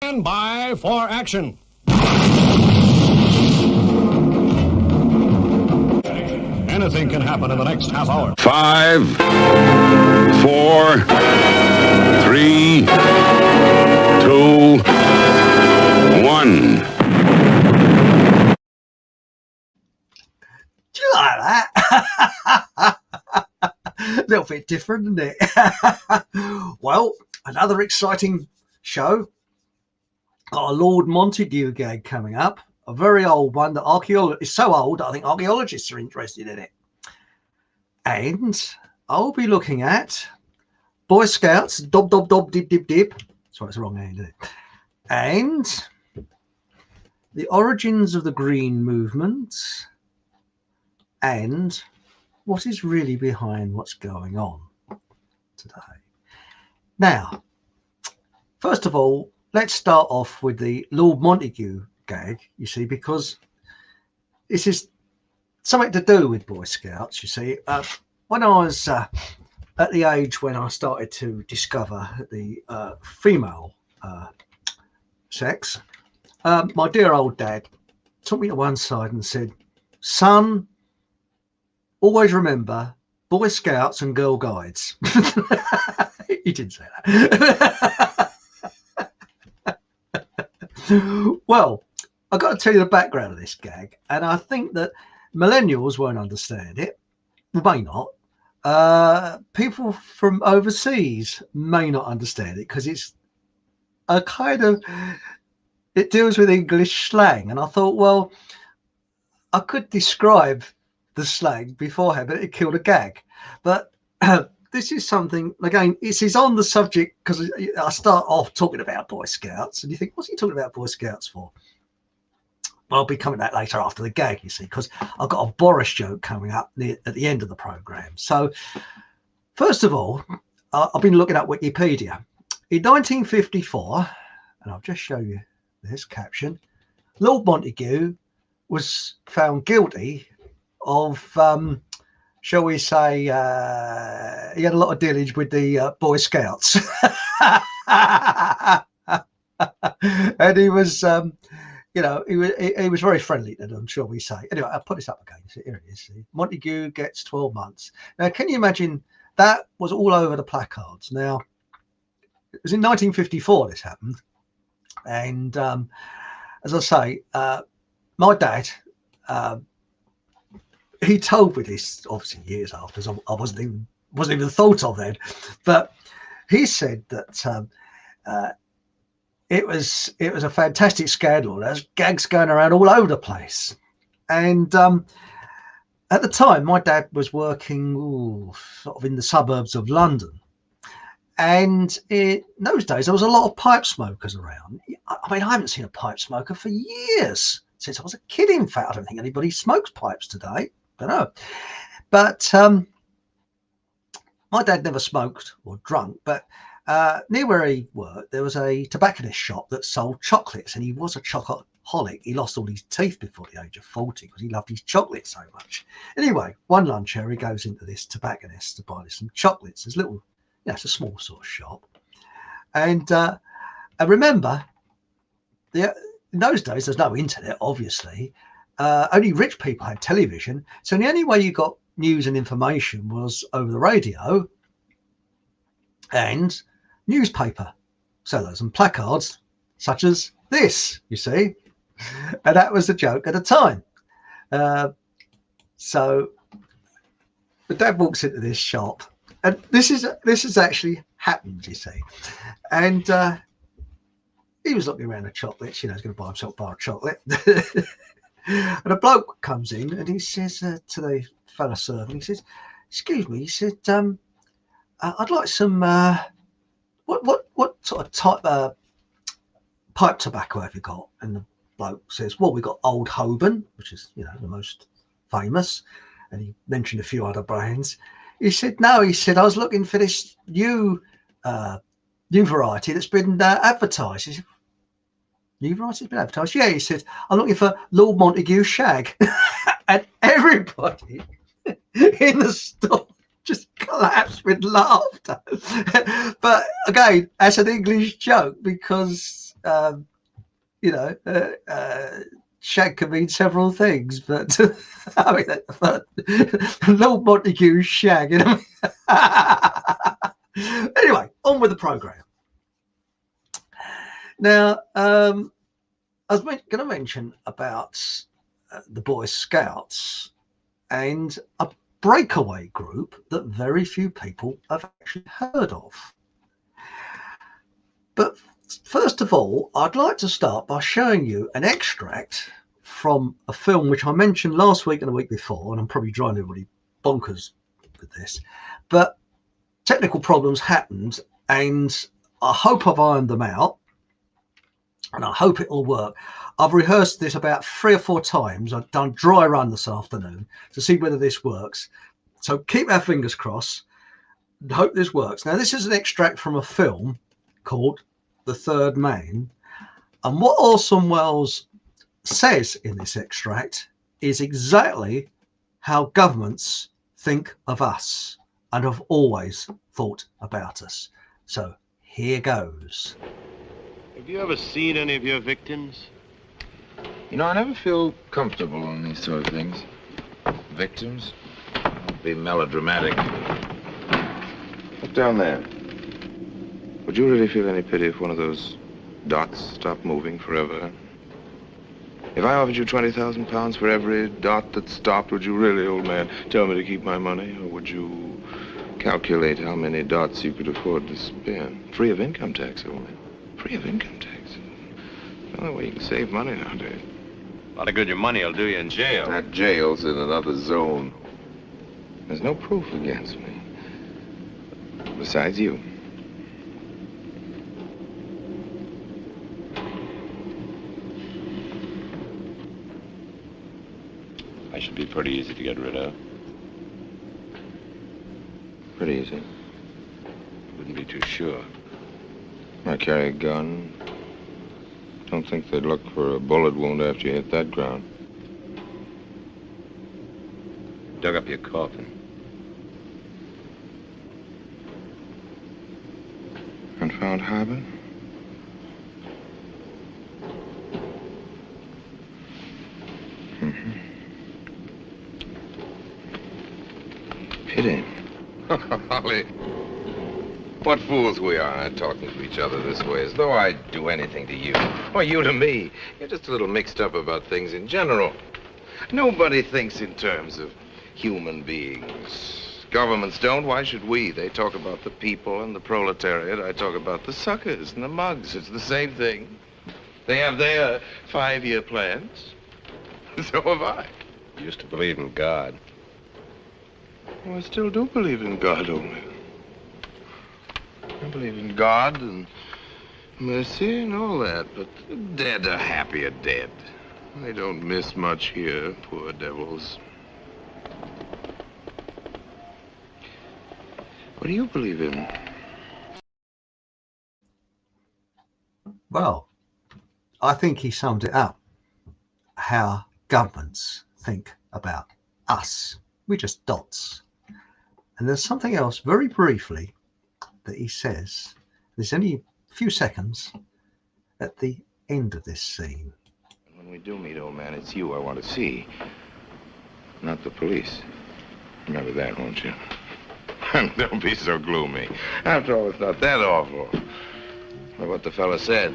Stand by for action. Anything can happen in the next half hour. 5, 4, 3, 2, 1. Do you like that? A little bit different, isn't it? Well, another exciting show. Got a Lord Montague gag coming up. A very old one that archaeologists, so old I think archaeologists are interested in it. And I'll be looking at Boy Scouts, dob dob dob dib dib dib. Sorry, it's the wrong hand, isn't it? And the origins of the Green Movement, and what is really behind what's going on today. Now, first of all, let's start off with the Lord Montague gag, you see, because this is something to do with Boy Scouts, you see. When I was at the age when I started to discover the female sex, my dear old dad took me to one side and said, "Son, always remember Boy Scouts and Girl Guides." He didn't say that. Well, I've got to tell you the background of this gag, and I think that millennials won't understand it, may not. People from overseas may not understand it because it's a kind of, it deals with English slang, and I thought, well, I could describe the slang beforehand, but it killed a gag. But this is something, again, it is on the subject because I start off talking about Boy Scouts, and you think, what's he talking about Boy Scouts for? Well, I'll be coming to that later after the gag, you see, because I've got a Boris joke coming up at the end of the programme. So, first of all, I've been looking at Wikipedia. In 1954, and I'll just show you this caption, Lord Montague was found guilty of, shall we say, he had a lot of dealings with the Boy Scouts. And he was... you know, he was very friendly to them, shall we say. Anyway, I'll put this up again. So here it is. See? Montague gets 12 months. Now, can you imagine that was all over the placards? Now, it was in 1954 this happened. And as I say, my dad, he told me this, obviously years after, so I wasn't even thought of then. But he said that it was a fantastic scandal. There's gags going around all over the place. And at the time, my dad was working sort of in the suburbs of London. And in those days, there was a lot of pipe smokers around. I mean, I haven't seen a pipe smoker for years, since I was a kid, in fact. I don't think anybody smokes pipes today. Don't know. But my dad never smoked or drunk, but near where he worked, there was a tobacconist shop that sold chocolates, and he was a chocoholic. He lost all his teeth before the age of 40 because he loved his chocolate so much. Anyway, one lunch hour, he goes into this tobacconist to buy some chocolates. There's little, yeah, it's a small sort of shop. And I remember, in those days, there's no internet, obviously. Only rich people had television. So the only way you got news and information was over the radio and newspaper sellers and placards such as this, you see. And that was the joke at the time. So the dad walks into this shop, and this has actually happened, you see. And he was looking around the chocolates, you know, he's going to buy himself a bar of chocolate. And a bloke comes in and he says to the fella servant, he says, "Excuse me," he said, "I'd like some what sort of type pipe tobacco have you got?" And the bloke says, "Well, we got Old Holborn, which is, you know, the most famous," and he mentioned a few other brands. He said, "No," he said, "I was looking for this new variety that's been advertised." He said, "New variety has been advertised?" "Yeah," he said, "I'm looking for Lord Montague Shag." And everybody in the store just collapsed with laughter. But again, that's an English joke because you know, shag can mean several things, but I mean, Lord Montague's shag, you know. Anyway, on with the program. Now, I was going to mention about the Boy Scouts and a breakaway group that very few people have actually heard of. But first of all, I'd like to start by showing you an extract from a film which I mentioned last week and the week before, and I'm probably driving everybody bonkers with this, but technical problems happened, and I hope I've ironed them out, and I hope it'll work. I've rehearsed this about 3 or 4 times. I've done dry run this afternoon to see whether this works. So keep our fingers crossed and hope this works. Now, this is an extract from a film called The Third Man. And what Orson Welles says in this extract is exactly how governments think of us and have always thought about us. So here goes. Have you ever seen any of your victims? You know, I never feel comfortable on these sort of things. Victims? Don't be melodramatic. Look down there. Would you really feel any pity if one of those dots stopped moving forever? If I offered you 20,000 pounds for every dot that stopped, would you really, old man, tell me to keep my money? Or would you calculate how many dots you could afford to spend? Free of income tax, old man. Free of income tax. The only way you can save money nowadays. A lot of good your money will do you in jail. That jail's in another zone. There's no proof against me. Besides you. I should be pretty easy to get rid of. Pretty easy. Wouldn't be too sure. I carry a gun. Don't think they'd look for a bullet wound after you hit that ground. Dug up your coffin. And found Harbor? Mm-hmm. Pity. Holly. What fools we are, talking to each other this way, as though I'd do anything to you, or you to me. You're just a little mixed up about things in general. Nobody thinks in terms of human beings. Governments don't, why should we? They talk about the people and the proletariat. I talk about the suckers and the mugs. It's the same thing. They have their 5-year plans. So have I. You used to believe in God. Well, I still do believe in God, old man. I believe in God and mercy and all that, but the dead are happier dead. They don't miss much here, poor devils. What do you believe in? Well, I think he summed it up. How governments think about us. We're just dots. And there's something else very briefly that he says. There's only a few seconds at the end of this scene. When we do meet, old man, it's you I want to see, not the police. Remember that, won't you? Don't be so gloomy. After all, it's not that awful. But what the fella said.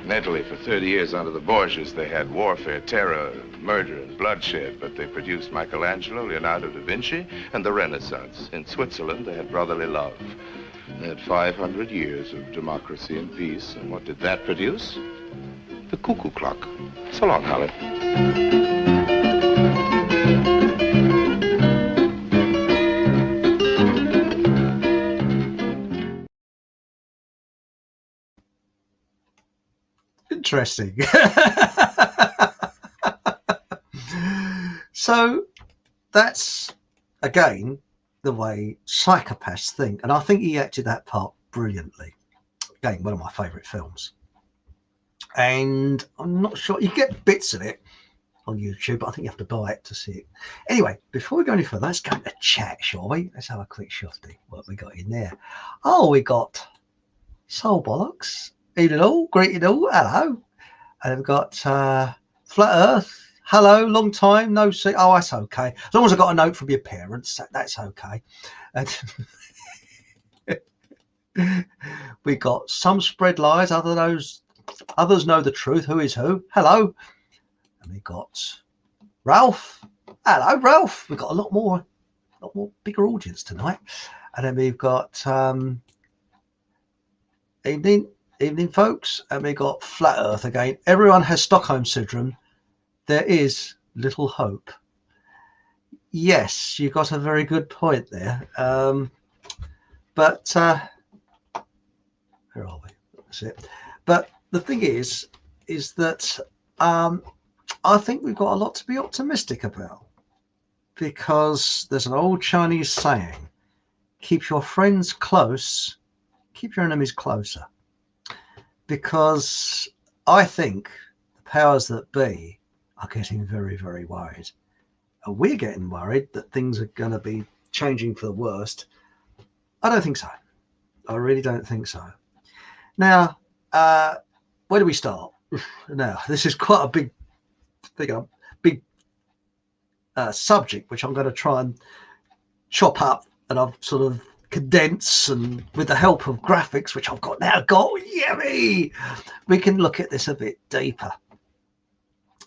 In Italy, for 30 years under the Borgias, they had warfare, terror, murder, and bloodshed, but they produced Michelangelo, Leonardo da Vinci, and the Renaissance. In Switzerland, they had brotherly love. They had 500 years of democracy and peace, and what did that produce? The cuckoo clock. So long, Holly. Interesting. So that's, again, the way psychopaths think. And I think he acted that part brilliantly. Again, one of my favourite films. And I'm not sure, you get bits of it on YouTube, but I think you have to buy it to see it. Anyway, before we go any further, let's go into chat, shall we? Let's have a quick shufty. What we got in there? Oh, we got Soul Bollocks evening all, greeting all, hello. And we've got Flat Earth, hello, long time, no see. Oh, that's okay. As long as I got a note from your parents, that's okay. And we got some spread lies, others know the truth. Who is who? Hello. And we got Ralph. Hello, Ralph. We've got a lot more bigger audience tonight. And then we've got evening folks, and we got Flat Earth again. Everyone has Stockholm syndrome. There is little hope. Yes, you got a very good point there. But where are we? That's it. But the thing is that I think we've got a lot to be optimistic about, because there's an old Chinese saying, keep your friends close, keep your enemies closer. Because I think the powers that be are getting very, very worried. And we're getting worried that things are going to be changing for the worst. I don't think so. I really don't think so. Now, where do we start? Now, this is quite a big subject, which I'm going to try and chop up, and I've sort of condense, and with the help of graphics, which I've now got, yummy, we can look at this a bit deeper.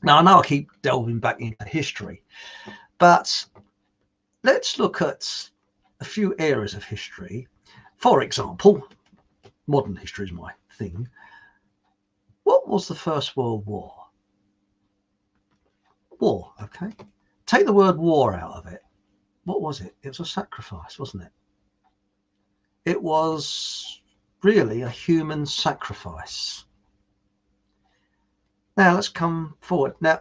Now, I know I keep delving back into history, but let's look at a few areas of history. For example, modern history is my thing. What was the First World War? War, okay. Take the word war out of it. What was it? It was a sacrifice, wasn't it? It was really a human sacrifice. Now let's come forward. Now,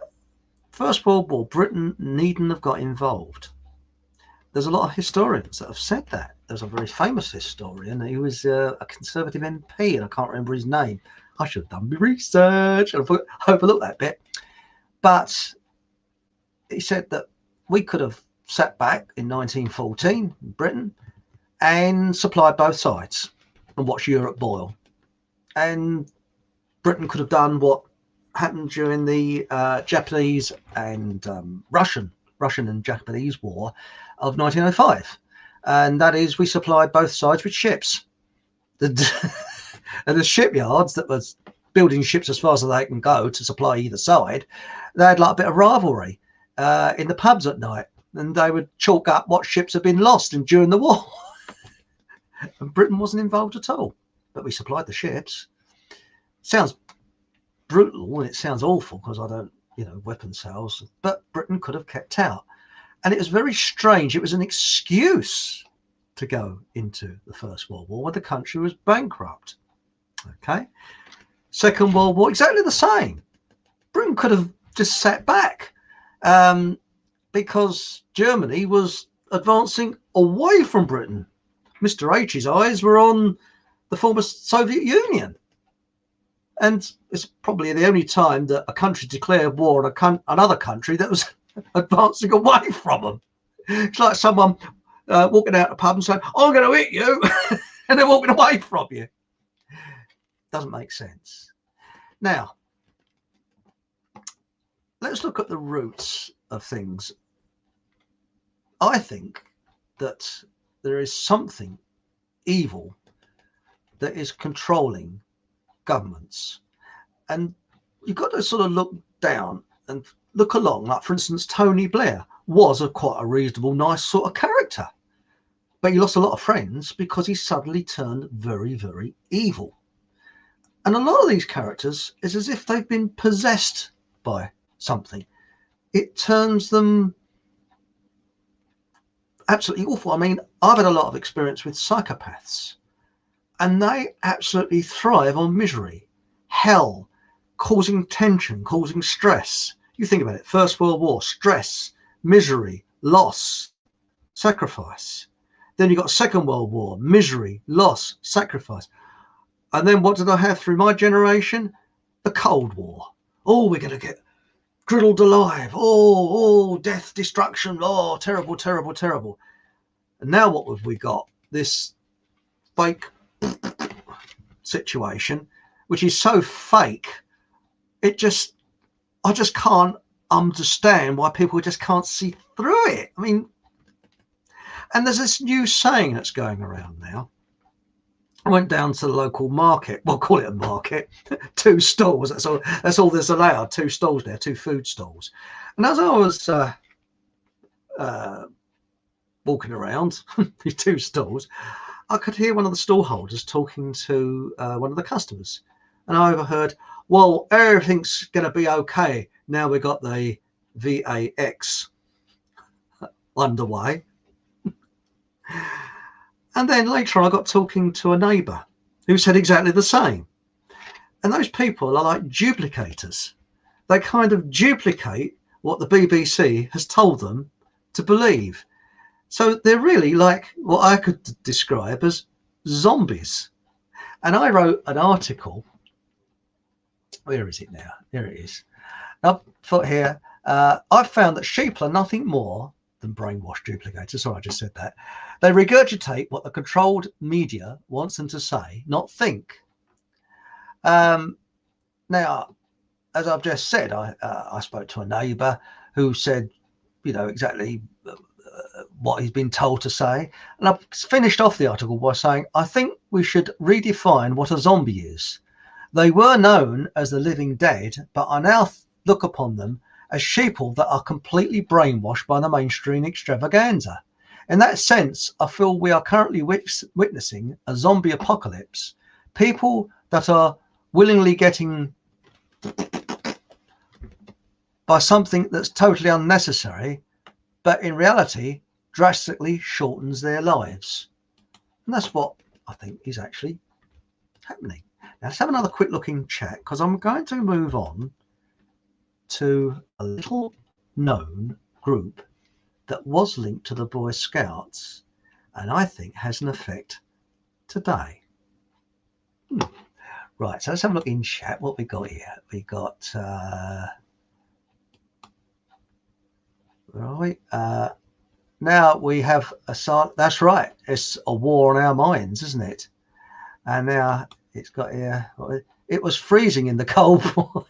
First World War, Britain needn't have got involved. There's a lot of historians that have said that. There's a very famous historian. He was a Conservative MP, and I can't remember his name. I should have done my research. I've overlooked that bit. But he said that we could have sat back in 1914 in Britain and supplied both sides and watched Europe boil. And Britain could have done what happened during the Japanese and Russian and Japanese War of 1905. And that is, we supplied both sides with ships. And the shipyards that was building ships as far as they can go to supply either side, they had like a bit of rivalry in the pubs at night. And they would chalk up what ships had been lost during the war. And Britain wasn't involved at all, but we supplied the ships. Sounds brutal and it sounds awful because I don't, weapon sales, but Britain could have kept out. And it was very strange. It was an excuse to go into the First World War when the country was bankrupt. Okay. Second World War, exactly the same. Britain could have just sat back because Germany was advancing away from Britain. Mr. H's eyes were on the former Soviet Union. And it's probably the only time that a country declared war on another country that was advancing away from them. It's like someone walking out the pub and saying, I'm going to hit you, and they're walking away from you. Doesn't make sense. Now, let's look at the roots of things. I think that there is something evil that is controlling governments, and you've got to sort of look down and look along. Like, for instance, Tony Blair was quite a reasonable, nice sort of character, but he lost a lot of friends because he suddenly turned very, very evil. And a lot of these characters is as if they've been possessed by something. It turns them absolutely awful. I mean, I've had a lot of experience with psychopaths, and they absolutely thrive on misery, hell, causing tension, causing stress. You think about it, First World War, stress, misery, loss, sacrifice. Then you got Second World War, misery, loss, sacrifice. And then what did I have through my generation? The Cold War. Oh, we're going to get griddled alive. Oh, death, destruction. Oh, terrible, terrible, terrible. And now what have we got? This fake situation which is so fake. I just can't understand why people just can't see through it. I mean, and there's this new saying that's going around now. I went down to the local market. Well, call it a market. 2 stalls. That's all there's allowed. 2 stalls there, 2 food stalls. And as I was walking around these 2 stalls, I could hear one of the stall holders talking to one of the customers, and I overheard, "Well, everything's going to be okay now we got the VAX underway." And then later I got talking to a neighbour who said exactly the same. And those people are like duplicators. They kind of duplicate what the BBC has told them to believe. So they're really like what I could describe as zombies. And I wrote an article. Where is it now? There it is. I've put here, I've found that sheep are nothing more than brainwashed duplicators. Sorry, I just said that. They regurgitate what the controlled media wants them to say, not think. Now, as I've just said, I spoke to a neighbour who said, you know, exactly what he's been told to say. And I've finished off the article by saying, I think we should redefine what a zombie is. They were known as the living dead, but I now look upon them as sheeple that are completely brainwashed by the mainstream extravaganza. In that sense, I feel we are currently witnessing a zombie apocalypse. People that are willingly getting by something that's totally unnecessary, but in reality drastically shortens their lives. And that's what I think is actually happening. Now let's have another quick look in chat, because I'm going to move on to a little known group that was linked to the Boy Scouts and I think has an effect today. Right, so let's have a look in chat. What we got here? We got right. Now we have a that's right. It's a war on our minds, isn't it? And now it's got here. It was freezing in the Cold War.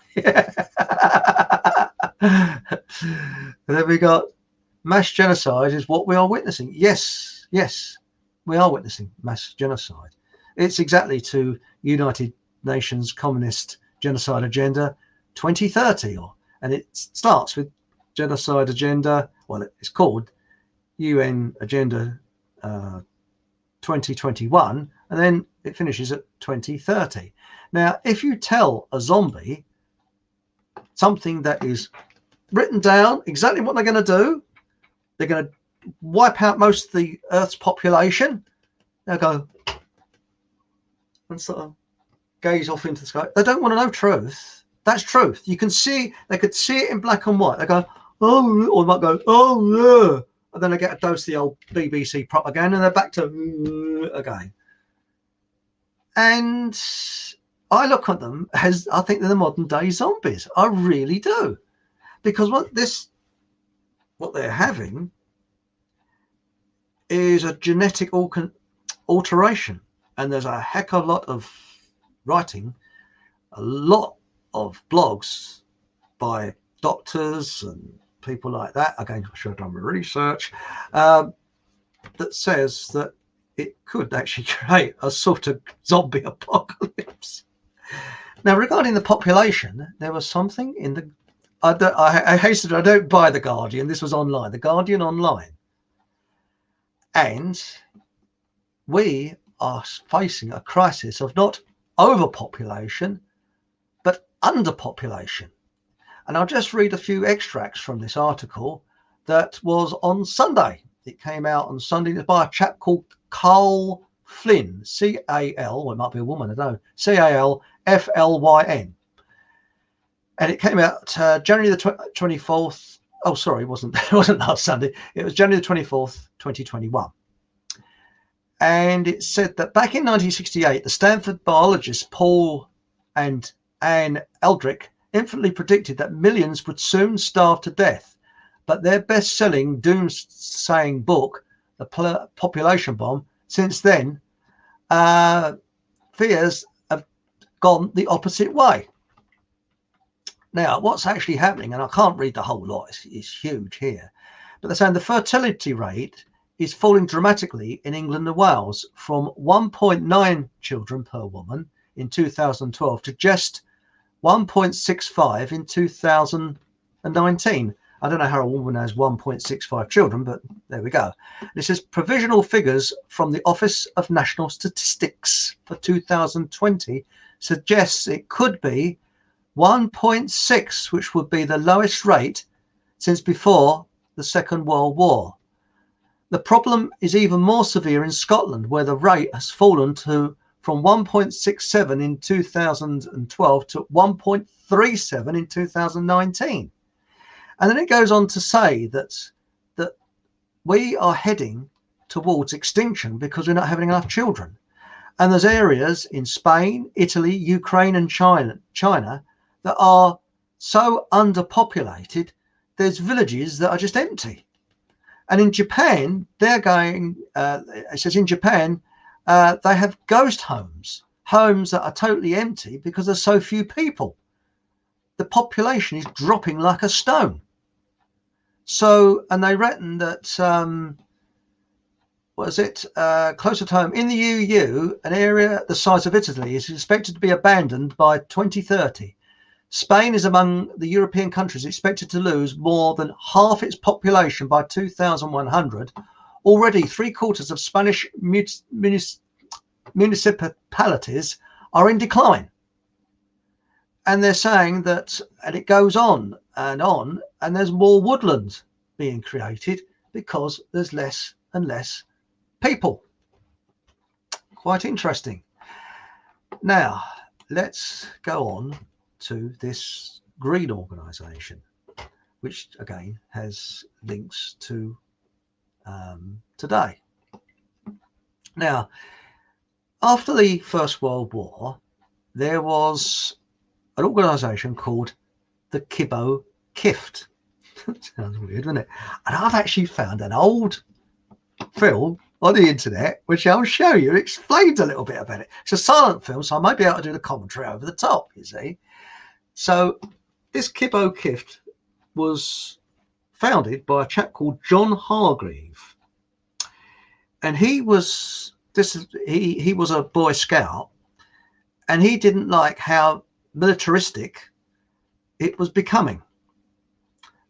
And then we got mass genocide is what we are witnessing. Yes, we are witnessing mass genocide. It's exactly to United Nations Communist Genocide Agenda 2030, and it starts with Genocide Agenda. Well, it's called UN Agenda 2021, and then it finishes at 2030. Now, if you tell a zombie something that is written down exactly what they're going to do, they're going to wipe out most of the Earth's population. They'll go and sort of gaze off into the sky. They don't want to know truth. That's truth. You can see, they could see it in black and white. They go, oh, or they might go, oh, yeah. And then they get a dose of the old BBC propaganda and they're back to again. And I look at them as, I think they're the modern day zombies. I really do. Because what they're having is a genetic alteration. And there's a heck of a lot of writing, a lot of blogs by doctors and people like that. Again, I should have done my research, that says that it could actually create a sort of zombie apocalypse. Now, regarding the population, there was something in the, I hasten, I don't buy The Guardian. This was online, The Guardian online. And we are facing a crisis of not overpopulation, but underpopulation. And I'll just read a few extracts from this article that was on Sunday. It came out on Sunday by a chap called Carl Flynn, C-A-L, well, it might be a woman, I don't know, C-A-L-F-L-Y-N. And it came out January the 24th. Oh, sorry, it wasn't last Sunday. It was January the 24th, 2021. And it said that back in 1968, the Stanford biologists Paul and Anne Eldrick infinitely predicted that millions would soon starve to death. But their best-selling doomsaying book, The Population Bomb, since then, fears gone the opposite way. Now, what's actually happening, and I can't read the whole lot, it's huge here, but they're saying the fertility rate is falling dramatically in England and Wales from 1.9 children per woman in 2012 to just 1.65 in 2019. I don't know how a woman has 1.65 children, but there we go. This is provisional figures from the Office of National Statistics for 2020 suggests it could be 1.6, which would be the lowest rate since before the Second World War. The problem is even more severe in Scotland, where the rate has fallen from 1.67 in 2012 to 1.37 in 2019. And then it goes on to say that we are heading towards extinction because we're not having enough children. And there's areas in Spain, Italy, Ukraine and China that are so underpopulated, there's villages that are just empty. And in Japan, they're going, it says in Japan, they have ghost homes that are totally empty because there's so few people. The population is dropping like a stone. So, and they reckon that, closer to home, in the EU, an area the size of Italy is expected to be abandoned by 2030. Spain is among the European countries expected to lose more than half its population by 2100. Already, 3/4 of Spanish municipalities are in decline. And they're saying that, and it goes on, and there's more woodland being created because there's less and less people. Quite interesting. Now, let's go on to this green organisation, which again has links to today. Now, after the First World War, there was an organisation called the Kibbo Kift. Sounds weird, doesn't it? And I've actually found an old film on the internet, which I'll show you. It explains a little bit about it. It's a silent film, so I might be able to do the commentary over the top, you see. So this Kibbo Kift was founded by a chap called John Hargreave. And he was a Boy Scout, and he didn't like how militaristic it was becoming.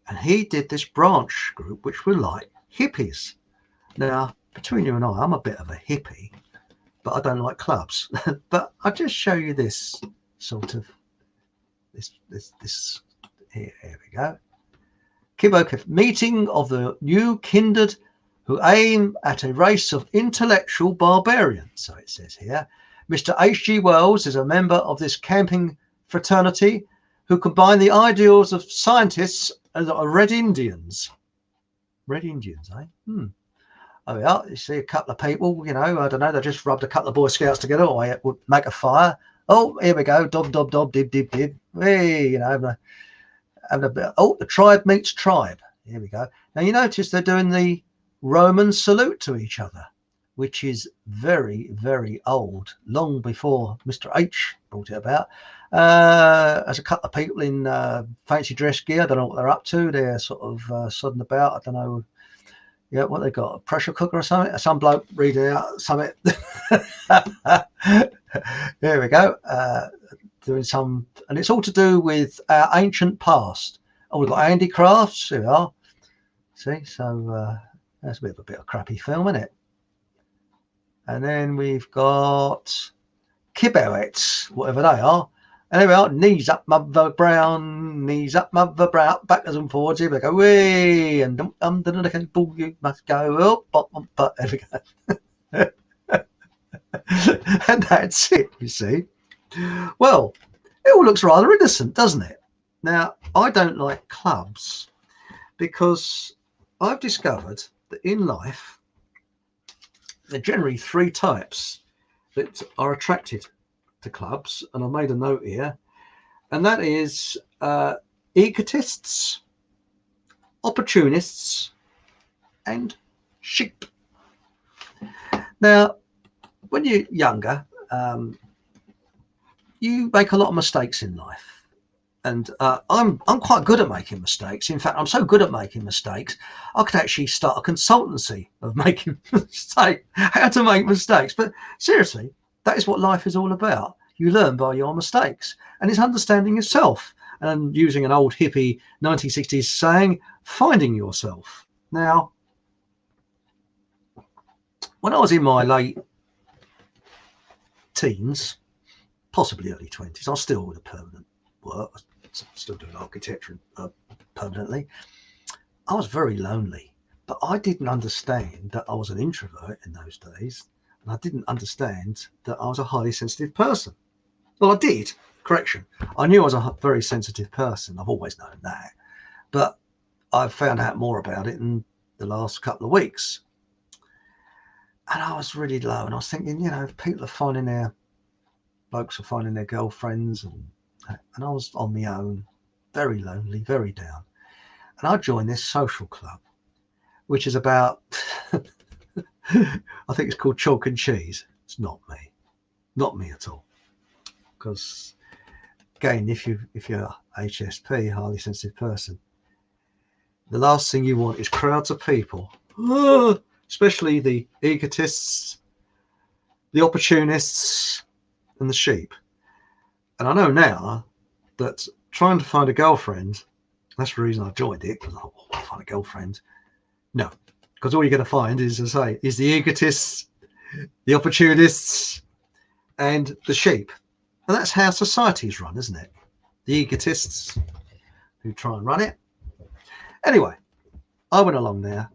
And he did this branch group, which were like hippies. Now, between you and I'm a bit of a hippie, but I don't like clubs. But I'll just show you this sort of, this here we go. Kibbo Kift, meeting of the new kindred who aim at a race of intellectual barbarians. So it says here, Mr. H.G. Wells is a member of this camping fraternity who combine the ideals of scientists and Red Indians. Red Indians, eh? Oh yeah, you see a couple of people, you know, I don't know, they just rubbed a couple of Boy Scouts together, or it would make a fire. Oh, here we go, dob, dob, dob, dib, dib, dib. Hey, you know, having a bit. Oh, the tribe meets tribe. Here we go. Now you notice they're doing the Roman salute to each other, which is very, very old, long before Mr. H brought it about. As a couple of people in fancy dress gear, I don't know what they're up to. They're sort of sodding about. I don't know, yeah, what they got, a pressure cooker or something. Some bloke reading out something. There we go. Doing some, and it's all to do with our ancient past. Oh, we've got handicrafts. Here we are. See, so that's a bit of crappy film, isn't it? And then we've got Kibbowets, whatever they are. And there we are, knees up, Mother Brown, knees up, Mother Brown, backwards and forwards. Here we go, wee, and you must go up, but there we go. And that's it, you see. Well, it all looks rather innocent, doesn't it? Now, I don't like clubs because I've discovered that in life, there are generally three types that are attracted to clubs, and I made a note here, and that is egotists, opportunists, and sheep. Now, when you're younger, you make a lot of mistakes in life. And I'm quite good at making mistakes. In fact, I'm so good at making mistakes, I could actually start a consultancy of making mistakes, how to make mistakes. But seriously, that is what life is all about. You learn by your mistakes, and it's understanding yourself. And using an old hippie 1960s saying, finding yourself. Now, when I was in my late teens, possibly early 20s, I was still with a permanent work. Still doing architecture permanently. I was very lonely, but I didn't understand that I was an introvert in those days, and I didn't understand that I was a highly sensitive person. Well, I did. Correction. I knew I was a very sensitive person. I've always known that, but I've found out more about it in the last couple of weeks. And I was really low, and I was thinking, you know, people are finding their blokes are finding their girlfriends, and I was on my own, very lonely, very down. And I joined this social club, which is about, I think it's called Chalk and Cheese. It's not me at all. Because again, if you're HSP, highly sensitive person, the last thing you want is crowds of people, especially the egotists, the opportunists, and the sheep. And I know now that trying to find a girlfriend, that's the reason I joined it, because I want to find a girlfriend. No, because all you're going to find is, as I say, is the egotists, the opportunists, and the sheep. And that's how society's run, isn't it? The egotists who try and run it. Anyway, I went along there,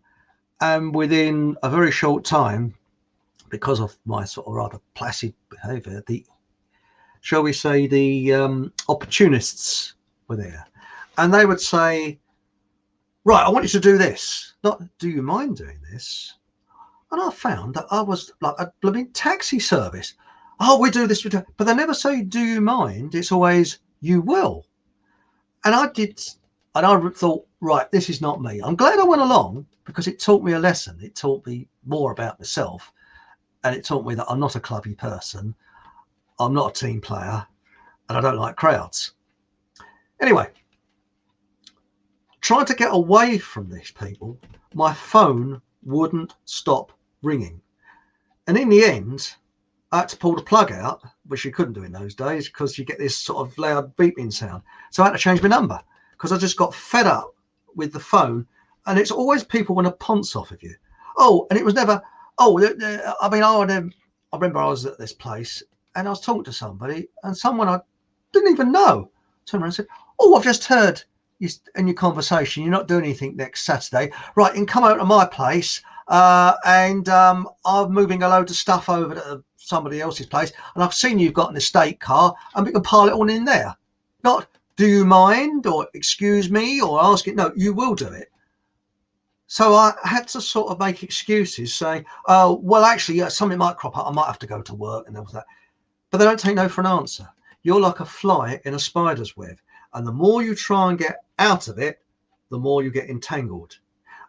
and within a very short time, because of my sort of rather placid behaviour, shall we say, the opportunists were there, and they would say, right, I want you to do this, not do you mind doing this? And I found that I was like a blooming taxi service. Oh, we do this, but they never say, do you mind? It's always, you will. And I did, and I thought, right, this is not me. I'm glad I went along, because it taught me a lesson. It taught me more about myself, and it taught me that I'm not a clubby person. I'm not a team player, and I don't like crowds. Anyway, trying to get away from these people, my phone wouldn't stop ringing. And in the end, I had to pull the plug out, which you couldn't do in those days because you get this sort of loud beeping sound. So I had to change my number because I just got fed up with the phone. And it's always people want to ponce off of you. Oh, and it was never, I remember I was at this place and I was talking to somebody, and someone I didn't even know turned around and said, oh, I've just heard you in your conversation, you're not doing anything next Saturday. Right, you can come over to my place and I'm moving a load of stuff over to somebody else's place, and I've seen you've got an estate car and we can pile it all in there. Not, do you mind, or excuse me, or ask it. No, you will do it. So I had to sort of make excuses saying, oh, well, actually, yeah, something might crop up. I might have to go to work and all that. But they don't take no for an answer. You're like a fly in a spider's web. And the more you try and get out of it, the more you get entangled.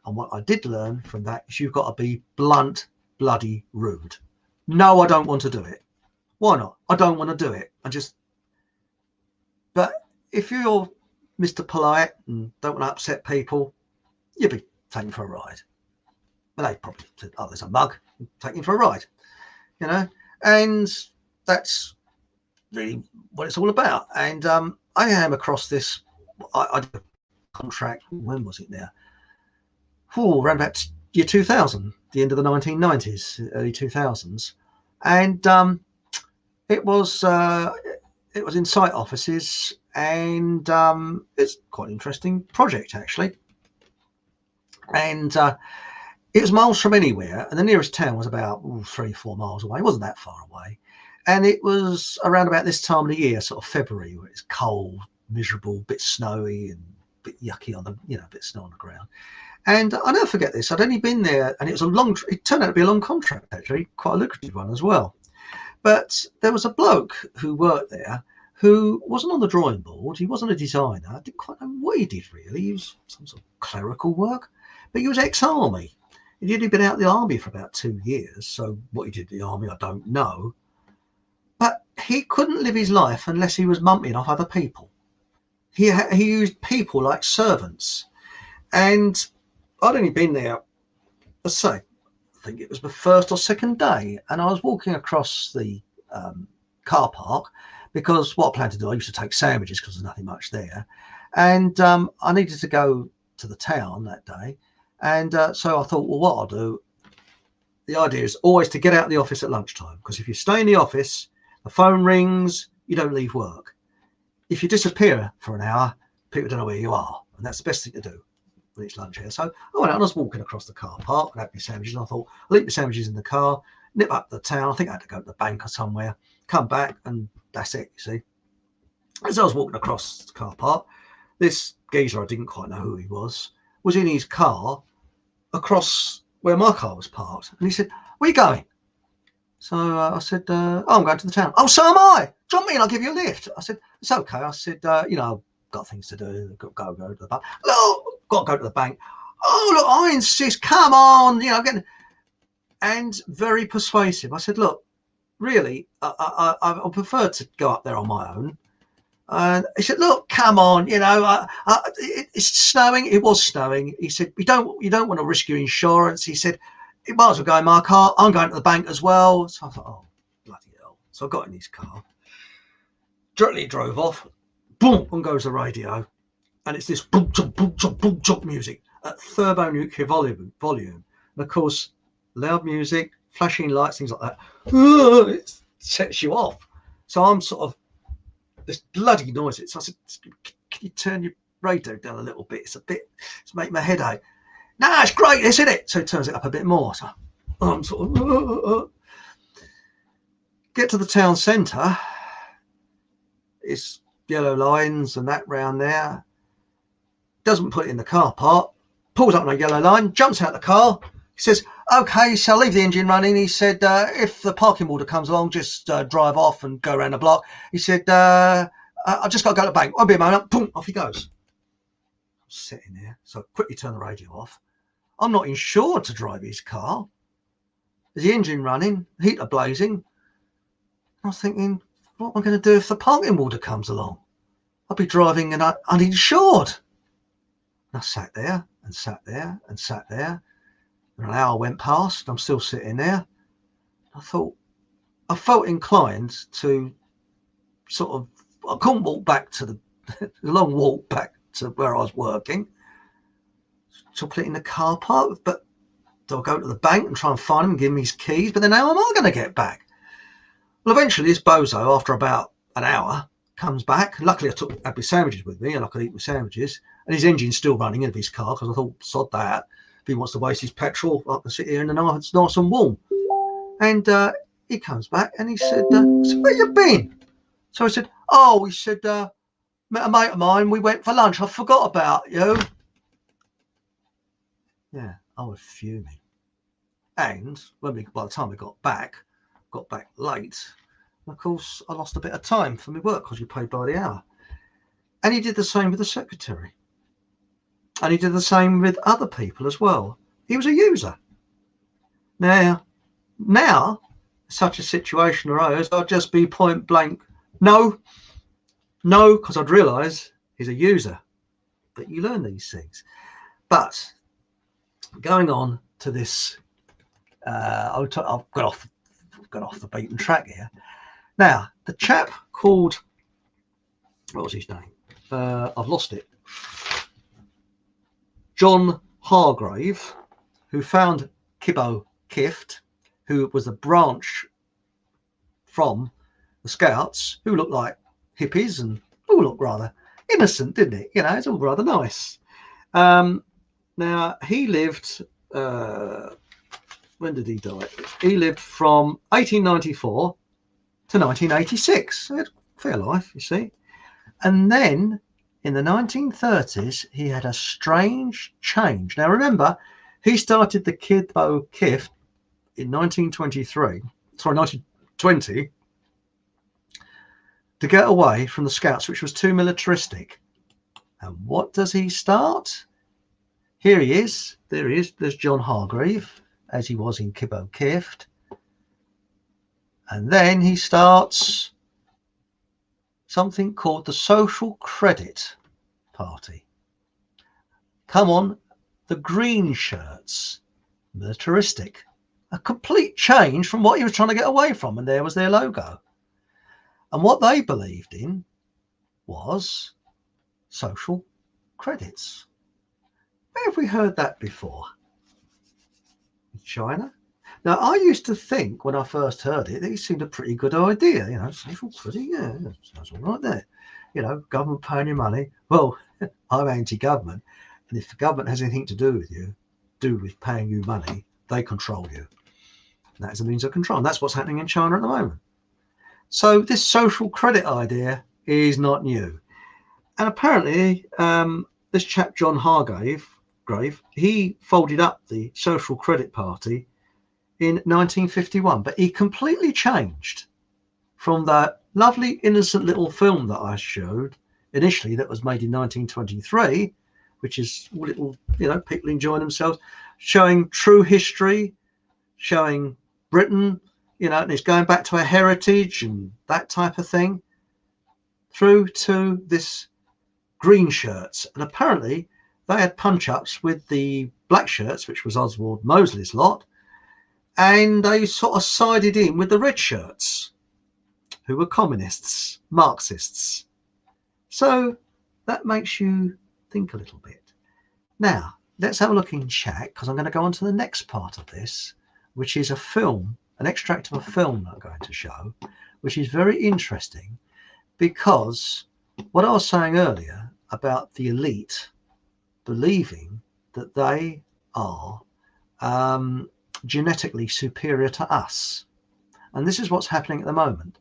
And what I did learn from that is you've got to be blunt, bloody rude. No, I don't want to do it. Why not? I don't want to do it. But if you're Mr. Polite and don't want to upset people, you'll be taken for a ride. Well, they probably said, oh, there's a mug, take him for a ride, you know, and that's really what it's all about. And I am across this, I did a contract, when was it now? Around about year 2000, the end of the 1990s, early 2000s. And it was in site offices, and it's quite an interesting project, actually. And it was miles from anywhere, and the nearest town was about 3-4 miles away. It wasn't that far away. And it was around about this time of the year, sort of February, where it's cold, miserable, a bit snowy and a bit yucky on the, a bit of snow on the ground. And I'll never forget this. I'd only been there, and it turned out to be a long contract, actually, quite a lucrative one as well. But there was a bloke who worked there who wasn't on the drawing board. He wasn't a designer. I didn't quite know what he did, really. He was some sort of clerical work, but he was ex-army. He'd only been out of the army for about 2 years. So what he did in the army, I don't know. But he couldn't live his life unless he was mumping off other people. He used people like servants. And I'd only been there, let's say, I think it was the first or second day, and I was walking across the car park because what I planned to do, I used to take sandwiches because there's nothing much there, and I needed to go to the town that day, and so I thought, well, what I'll do, the idea is always to get out of the office at lunchtime, because if you stay in the office, the phone rings, you don't leave work. If you disappear for an hour, people don't know where you are, and that's the best thing to do when it's lunch here. So I went out and I was walking across the car park and had my sandwiches, and I thought, I'll eat my sandwiches in the car, nip up to the town. I think I had to go to the bank or somewhere, come back, and that's it, you see. As I was walking across the car park, this geezer, I didn't quite know who he was in his car across where my car was parked. And he said, where are you going? So I said, oh, I'm going to the town. Oh, so am I. Do you want me? And I'll give you a lift. I said, it's okay. I said, you know, I've got things to do. Got to go to the bank. Look, got to go to the bank. Oh, look, I insist. Come on. You know, and very persuasive. I said, look, really, I prefer to go up there on my own. And he said, look, come on, you know, it's snowing. It was snowing. He said, you don't want to risk your insurance. He said, it might as well go in my car. I'm going to the bank as well. So I thought, oh, bloody hell. So I got in his car, directly drove off. Boom, on goes the radio. And it's this boom, chop, boom, chop, boom, chop music at thermonuclear volume. And of course, loud music, flashing lights, things like that. It sets you off. So I'm sort of, this bloody noise. So I said, can you turn your radio down a little bit? It's making my head ache. No, it's great, isn't it? So he turns it up a bit more. So I'm sort of, get to the town centre. It's yellow lines and that round there. Doesn't put it in the car park. Pulls up on a yellow line, jumps out the car. He says, okay, so I'll leave the engine running. He said, if the parking warder comes along, just drive off and go around the block. He said, I've just got to go to the bank. I'll be a moment. Boom, off he goes. I'm sitting there, so I quickly turn the radio off. I'm not insured to drive his car. There's the engine running, heater blazing. I was thinking, what am I going to do if the parking warder comes along? I'll be driving and uninsured. And I sat there and sat there and sat there. And an hour went past. I'm still sitting there. I felt inclined to sort of, I couldn't walk back to the long walk back to where I was working. So I put it in the car park, but do I go to the bank and try and find him and give him his keys? But then how am I going to get back? Well, eventually this bozo, after about an hour, comes back. Luckily I had my sandwiches with me and I could eat my sandwiches. And his engine's still running in his car because I thought, sod that. If he wants to waste his petrol, I can sit here in the night. It's nice and warm. And he comes back and he said, where you been? So I said, oh, he said, met a mate of mine. We went for lunch. I forgot about you. Yeah, I was fuming. And by the time we got back late. Of course, I lost a bit of time for my work because you paid by the hour. And he did the same with the secretary. And he did the same with other people as well. He was a user. Now, such a situation arose, I'd just be point blank, no, because I'd realise he's a user. But you learn these things. But going on to this, I've got off the beaten track here. Now, the chap called, what was his name? I've lost it. John Hargrave, who found Kibbo Kift, who was a branch from the Scouts, who looked like hippies and all looked rather innocent, didn't it? You know, it's all rather nice. Now, he lived, when did he die? He lived from 1894 to 1986. He had a fair life, you see. And then in the 1930s, he had a strange change. Now, remember, he started the Kibbo Kift in 1920 to get away from the Scouts, which was too militaristic. And what does he start? Here he is. There he is. There's John Hargrave, as he was in Kibbo Kift. And then he starts something called the Social Credit Party. Come on, the green shirts, militaristic, a complete change from what he was trying to get away from, and there was their logo. And what they believed in was social credits. Where have we heard that before? In China? Now, I used to think when I first heard it, it seemed a pretty good idea. You know, social credit, yeah, sounds all right there. You know, government paying you money. Well, I'm anti-government. And if the government has anything to do with paying you money, they control you. And that is a means of control. And that's what's happening in China at the moment. So this social credit idea is not new. And apparently, this chap, John Hargrave, he folded up the Social Credit Party in 1951, but he completely changed from that lovely innocent little film that I showed initially that was made in 1923, which is little, you know, people enjoying themselves, showing true history, showing Britain, you know, and it's going back to our heritage and that type of thing, through to this green shirts. And apparently they had punch-ups with the black shirts, which was Oswald Mosley's lot, and they sort of sided in with the red shirts, who were communists, Marxists. So that makes you think a little bit. Now, let's have a look in chat, because I'm going to go on to the next part of this, which is a film, an extract of a film that I'm going to show, which is very interesting, because what I was saying earlier about the elite believing that they are genetically superior to us. And this is what's happening at the moment.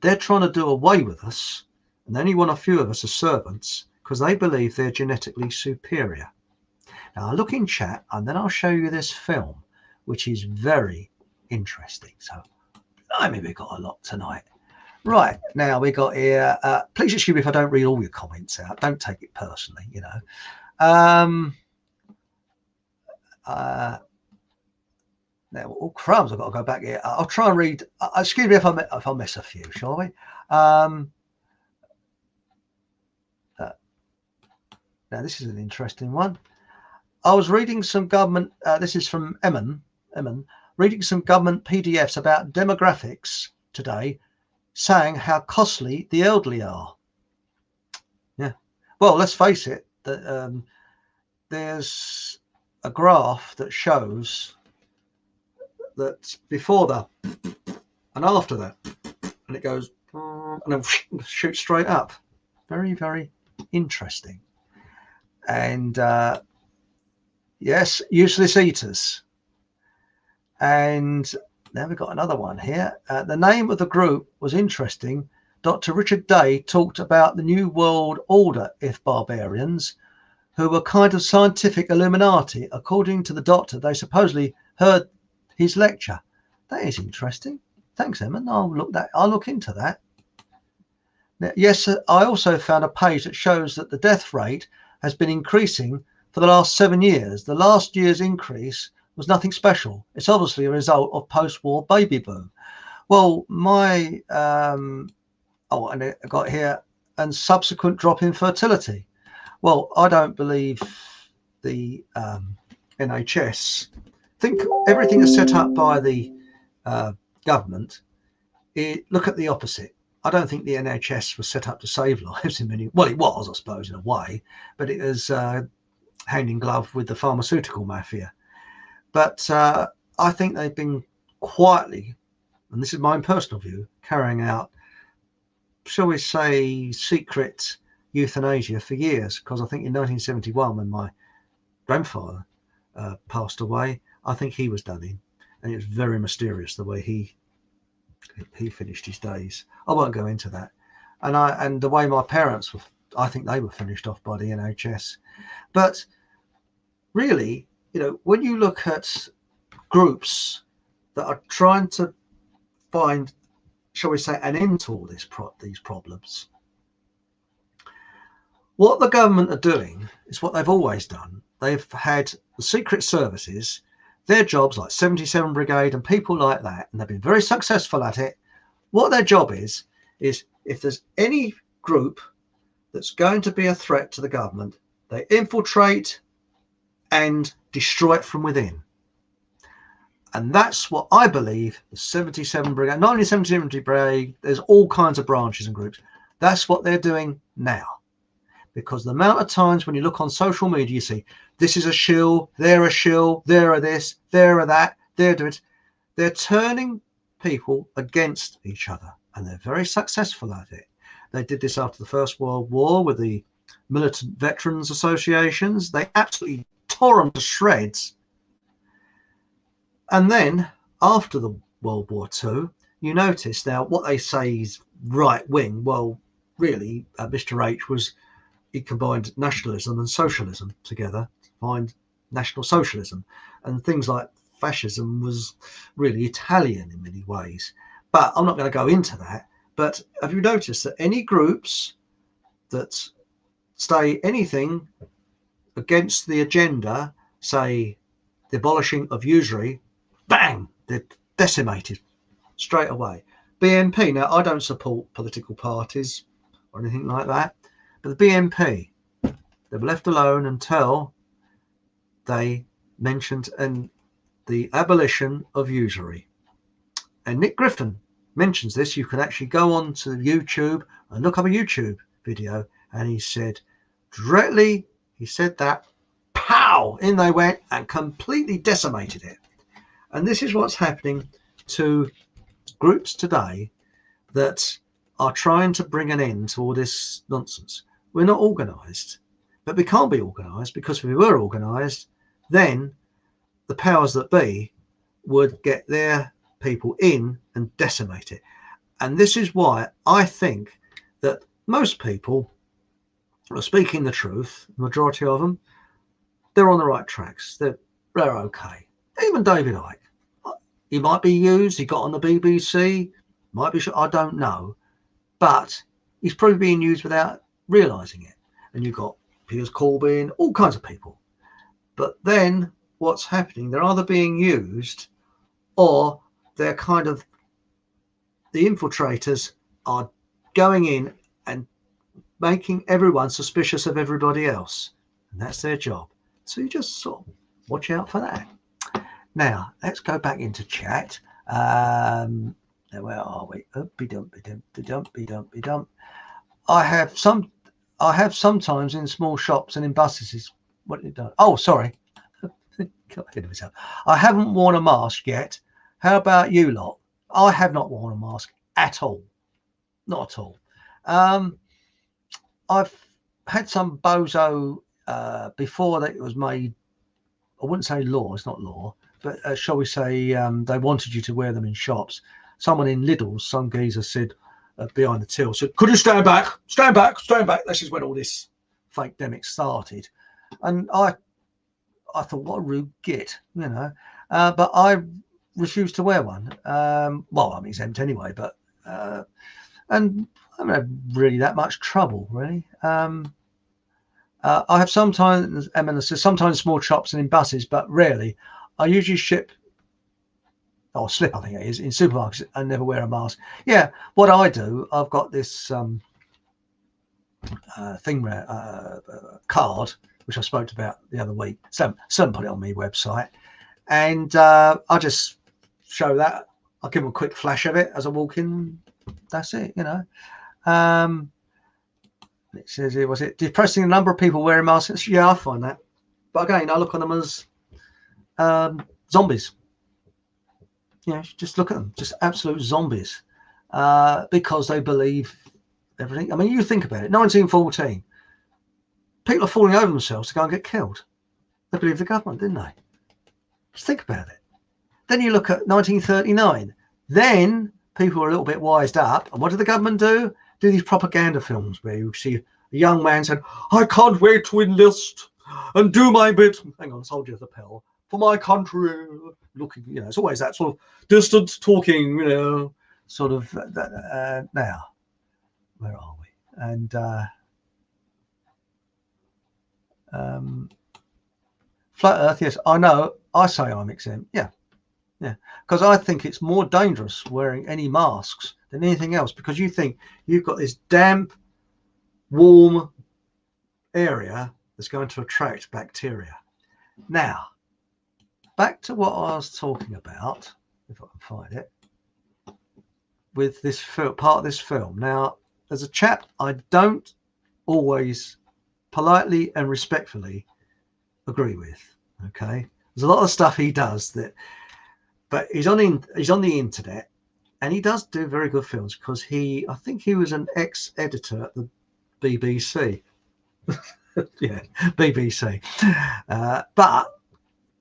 They're trying to do away with us, and they only want a few of us as servants because they believe they're genetically superior. Now, I'll look in chat and then I'll show you this film, which is very interesting. So, blimey, we've got a lot tonight. Right, now we got here, please excuse me if I don't read all your comments out. Don't take it personally, you know. Now, all crumbs, I've got to go back here. I'll try and read, excuse me if I miss a few, shall we? Now, this is an interesting one. I was reading some government, this is from Emin, reading some government PDFs about demographics today, saying how costly the elderly are. Yeah. Well, let's face it, that there's a graph that shows that before that and after that, and it goes and then shoots straight up. Very, very interesting. And yes, useless eaters. And now we've got another one here. The name of the group was interesting. Dr. Richard Day talked about the New World Order, if barbarians, who were kind of scientific Illuminati. According to the doctor, they supposedly heard his lecture. That is interesting. Thanks, Emma. I'll look into that. Now, yes, I also found a page that shows that the death rate has been increasing for the last 7 years. The last year's increase was nothing special. It's obviously a result of post-war baby boom. Well, my and I got here, and subsequent drop in fertility. Well, I don't believe the NHS. I think everything is set up by the government. Look at the opposite. I don't think the NHS was set up to save lives in many. Well, it was, I suppose, in a way, but it was hand in glove with the pharmaceutical mafia. But I think they've been quietly, and this is my own personal view, carrying out, shall we say, secret euthanasia for years. Because I think in 1971, when my grandfather passed away, I think he was done in, and it was very mysterious the way he finished his days. I won't go into that. And the way my parents were, I think they were finished off by the NHS. But really, you know, when you look at groups that are trying to find, shall we say, an end to all these problems, what the government are doing is what they've always done. They've had the secret services, their jobs like 77 Brigade and people like that, and they've been very successful at it. What their job is if there's any group that's going to be a threat to the government, they infiltrate and destroy it from within. And that's what I believe the 77 Brigade, 1970 Brigade, there's all kinds of branches and groups. That's what they're doing now. Because the amount of times when you look on social media, you see, this is a shill, they're a shill, they're a this, they're a that, they're doing it. They're turning people against each other, and they're very successful at it. They did this after the First World War with the militant veterans associations. They absolutely tore them to shreds. And then after the World War II, you notice now what they say is right wing. Well, really, Mr. H he combined nationalism and socialism together to find National Socialism, and things like fascism was really Italian in many ways. But I'm not going to go into that. But have you noticed that any groups that say anything against the agenda, say the abolishing of usury, bang, they're decimated straight away. BNP, now I don't support political parties or anything like that, but the BNP, they were left alone until they mentioned the abolition of usury. And Nick Griffin mentions this. You can actually go on to YouTube and look up a YouTube video, and he said directly, he said that, pow, in they went and completely decimated it. And this is what's happening to groups today that are trying to bring an end to all this nonsense. We're not organised, but we can't be organised, because if we were organised, then the powers that be would get their people in and decimate it. And this is why I think that most people are speaking the truth, the majority of them, they're on the right tracks. They're okay. Even David Icke, he might be used, he got on the BBC, might be, I don't know, but he's probably being used without realising it. And you've got Piers Corbyn, all kinds of people. But then what's happening, they're either being used, or they're kind of, the infiltrators are going in and making everyone suspicious of everybody else. And that's their job. So you just sort of watch out for that. Now, let's go back into chat. Where are we? Uppy-dumpy-dumpy-dumpy-dump. I have sometimes in small shops and in buses. What did it do? Oh, sorry. Got ahead of myself. I haven't worn a mask yet. How about you lot? I have not worn a mask at all. Not at all. I've had some bozo before that it was made, I wouldn't say law, it's not law, but shall we say they wanted you to wear them in shops. Someone in Lidl's, some geezer said behind the till, said, could you stand back? Stand back, stand back. This is when all this fake demic started. And I thought, what a rude git, you know. But I refused to wear one. Well, I'm exempt anyway, but and I haven't had really that much trouble, really. I have sometimes, Emma says, sometimes small shops and in buses, but rarely. I usually ship, or slip, I think it is, in supermarkets and never wear a mask. Yeah, what I do, I've got this card, which I spoke about the other week. Some put it on my website, and I just show that. I'll give them a quick flash of it as I walk in. That's it, you know. It says here, was it depressing the number of people wearing masks? Yeah, I find that. But again, I look on them as zombies. You know, just look at them, just absolute zombies, because they believe everything. I mean, you think about it, 1914, people are falling over themselves to go and get killed. They believe the government, didn't they? Just think about it. Then you look at 1939, then people are a little bit wised up. And what did the government do? Do these propaganda films where you see a young man said, I can't wait to enlist and do my bit. Hang on, soldier of the pill. For my country. Looking, you know, it's always that sort of distant talking, you know, sort of. Now, where are we? And flat Earth, yes, I know. I say I'm exempt. Yeah, yeah, because I think it's more dangerous wearing any masks than anything else, because you think you've got this damp, warm area that's going to attract bacteria. Now, back to what I was talking about, if I can find it, with this part of this film. Now, as a chap, I don't always politely and respectfully agree with. Okay, there's a lot of stuff he does that, but he's on the internet, and he does do very good films because I think he was an ex-editor at the BBC. Yeah, BBC. But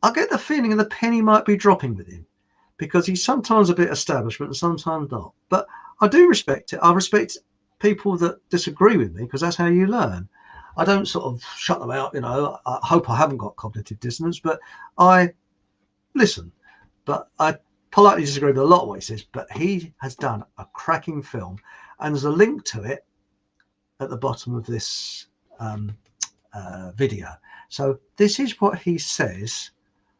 I get the feeling that the penny might be dropping with him, because he's sometimes a bit establishment and sometimes not. But I do respect it. I respect people that disagree with me, because that's how you learn. I don't sort of shut them out, I hope I haven't got cognitive dissonance, but I listen. But I politely disagree with a lot of what he says, but he has done a cracking film, and there's a link to it at the bottom of this video. So this is what he says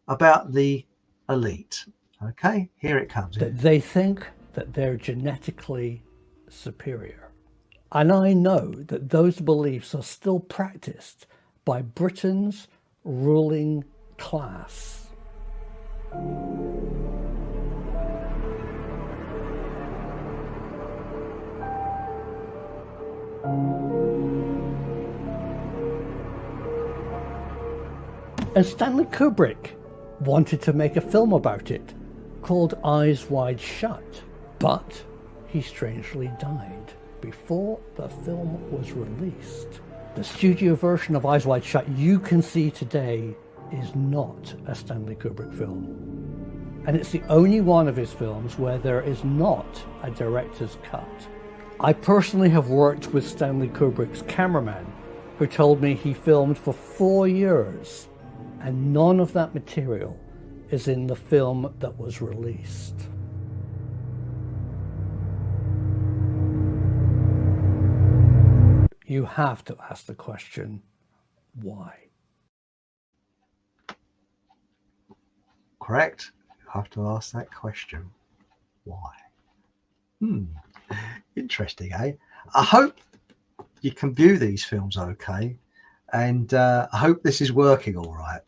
about the elite. Okay, here it comes. That they think that they're genetically superior. And I know that those beliefs are still practiced by Britain's ruling class. And Stanley Kubrick wanted to make a film about it called Eyes Wide Shut, but he strangely died before the film was released. The studio version of Eyes Wide Shut you can see today is not a Stanley Kubrick film. And it's the only one of his films where there is not a director's cut. I personally have worked with Stanley Kubrick's cameraman, who told me he filmed for 4 years, and none of that material is in the film that was released. You have to ask the question, why? Correct. You have to ask that question, why? Interesting, eh? I hope you can view these films okay, and I hope this is working all right.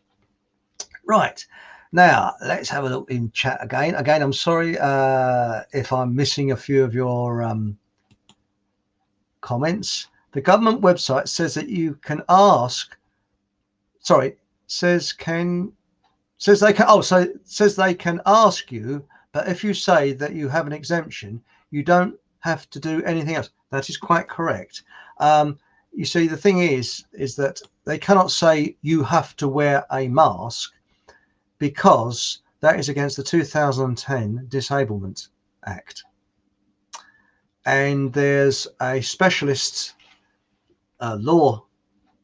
Right, now let's have a look in chat again. I'm sorry if I'm missing a few of your comments. The government website says that you can ask, says they can ask you, but if you say that you have an exemption, you don't have to do anything else. That is quite correct. You see, the thing is that they cannot say you have to wear a mask, because that is against the 2010 Disablement Act. And there's a specialist law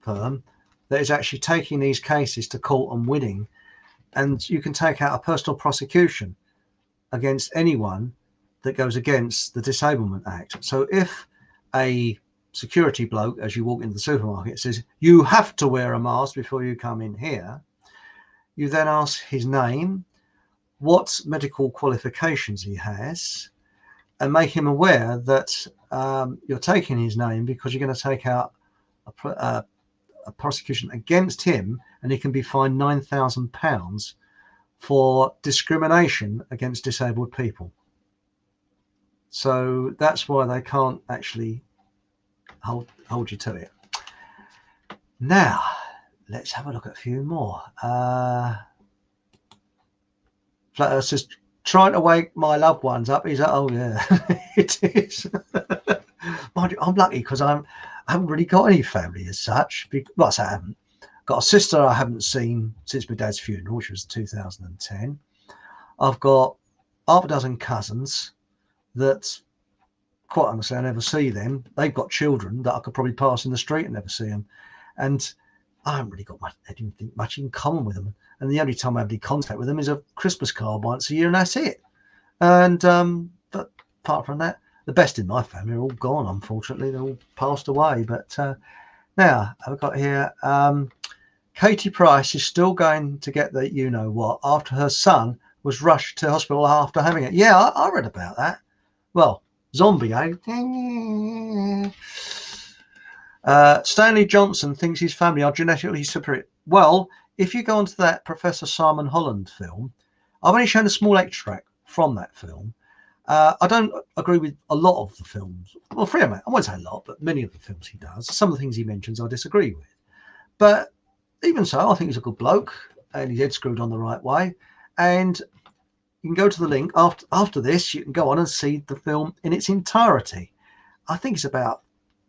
firm that is actually taking these cases to court and winning, and you can take out a personal prosecution against anyone that goes against the Disablement Act. So if a security bloke, as you walk into the supermarket, says you have to wear a mask before you come in here, you then ask his name, what medical qualifications he has, and make him aware that you're taking his name because you're going to take out a prosecution against him, and he can be fined £9,000 for discrimination against disabled people. So that's why they can't actually hold you to it. Now, let's have a look at a few more. Flat Earth says, trying to wake my loved ones up. He's like, oh yeah, it is. Mind you, I'm lucky because I haven't really got any family as such. Well, I haven't. Got a sister I haven't seen since my dad's funeral, which was 2010. I've got half a dozen cousins that, quite honestly, I never see them. They've got children that I could probably pass in the street and never see them. And I haven't really got much in common with them. And the only time I have any contact with them is a Christmas card once a year, and that's it. And but apart from that, the best in my family are all gone, unfortunately. They're all passed away. But now I've got here, Katie Price is still going to get the you-know-what after her son was rushed to hospital after having it. Yeah, I read about that. Well, zombie, eh? Stanley Johnson thinks his family are genetically superior. Well, if you go onto that Professor Simon Holland film, I've only shown a small extract from that film. I don't agree with a lot of the films. Well, I won't say a lot, but many of the films he does. Some of the things he mentions I disagree with. But even so, I think he's a good bloke and he's head screwed on the right way. And you can go to the link after this. You can go on and see the film in its entirety. I think it's about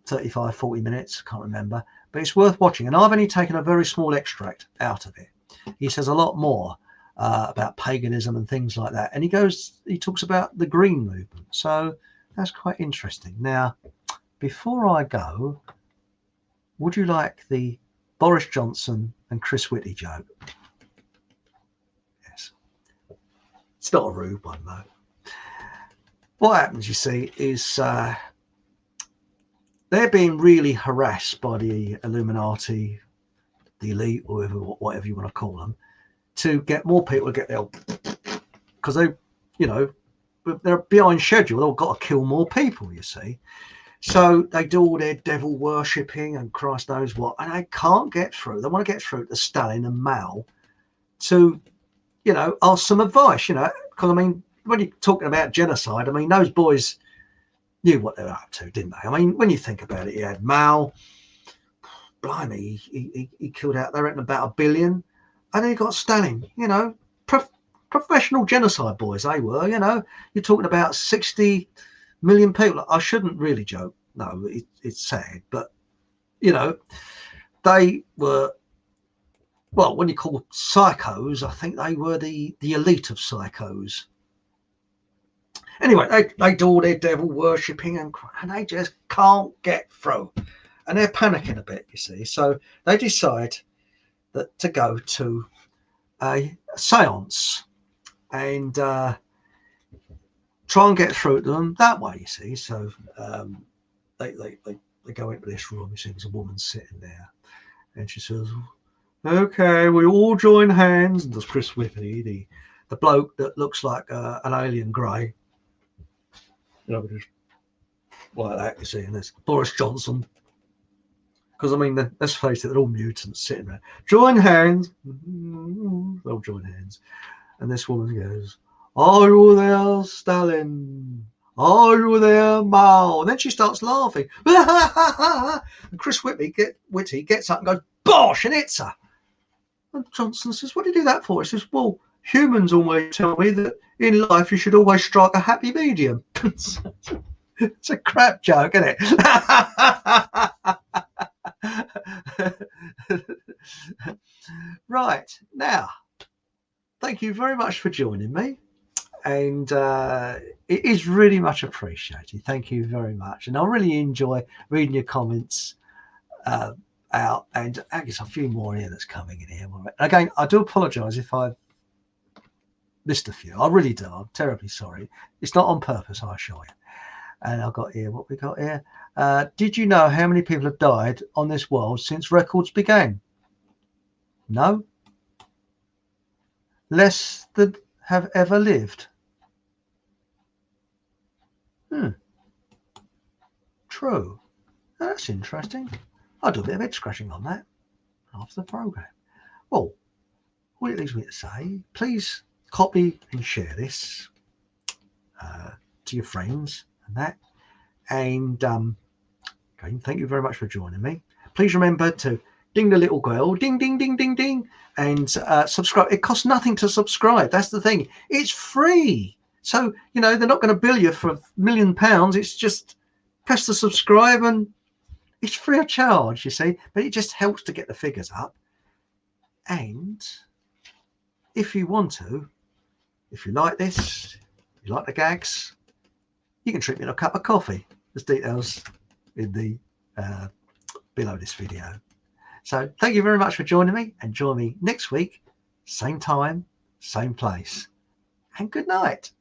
35-40 minutes, can't remember, but it's worth watching. And I've only taken a very small extract out of it. He says a lot more about paganism and things like that, and he talks about the green movement, so that's quite interesting. Now, before I go, would you like the Boris Johnson and Chris Whitty joke? Yes, it's not a rude one though. What happens, you see, is they're being really harassed by the Illuminati, the elite, or whatever you want to call them, to get more people to get their, because they, they're behind schedule. They've got to kill more people, you see. So they do all their devil worshipping and Christ knows what, and they can't get through. They want to get through to Stalin and Mao to, ask some advice, because I mean, when you're talking about genocide, I mean, those boys knew what they were up to, didn't they? I mean, when you think about it, you had Mao, blimey, he killed out, they reckon, about 1 billion. And then you got Stalin, professional genocide boys, they were, You're talking about 60 million people. I shouldn't really joke. No, it's sad. But, they were, well, when you call psychos, I think they were the elite of psychos. Anyway, they do all their devil worshipping and they just can't get through. And they're panicking a bit, you see. So they decide that to go to a seance and try and get through to them that way, you see. So they go into this room. You see there's a woman sitting there and she says, okay, we all join hands. And there's Chris Whitty, the bloke that looks like an alien grey, just like that, you see. And there's Boris Johnson. Because, I mean, let's face it, they're all mutants sitting there. Join hands. They'll join hands. And this woman goes, are you there, Stalin? Are you there, Mao? And then she starts laughing. And Chris Whitty gets up and goes, bosh, and hits her. And Johnson says, what do you do that for? He says, well, humans always tell me that in life you should always strike a happy medium. It's a crap joke, isn't it? Right, now, thank you very much for joining me, and it is really much appreciated. Thank you very much, and I really enjoy reading your comments out, and I guess a few more here that's coming in here. Again, I do apologise if I've missed a few. I really do. I'm terribly sorry. It's not on purpose, I assure you. And I've got here, what we got here. Did you know how many people have died on this world since records began? No. Less than have ever lived. True. That's interesting. I'll do a bit of head scratching on that after the programme. Well, all it leaves me to say, please copy and share this to your friends and that. And okay, thank you very much for joining me. Please remember to ding the little bell, ding, ding, ding, ding, ding, and subscribe. It costs nothing to subscribe. That's the thing. It's free. So, they're not going to bill you for £1 million. It's just press the subscribe and it's free of charge, you see. But it just helps to get the figures up. And if you want to, if you like this, you like the gags, you can treat me to a cup of coffee. There's details in the below this video. So thank you very much for joining me, and join me next week, same time, same place. And good night.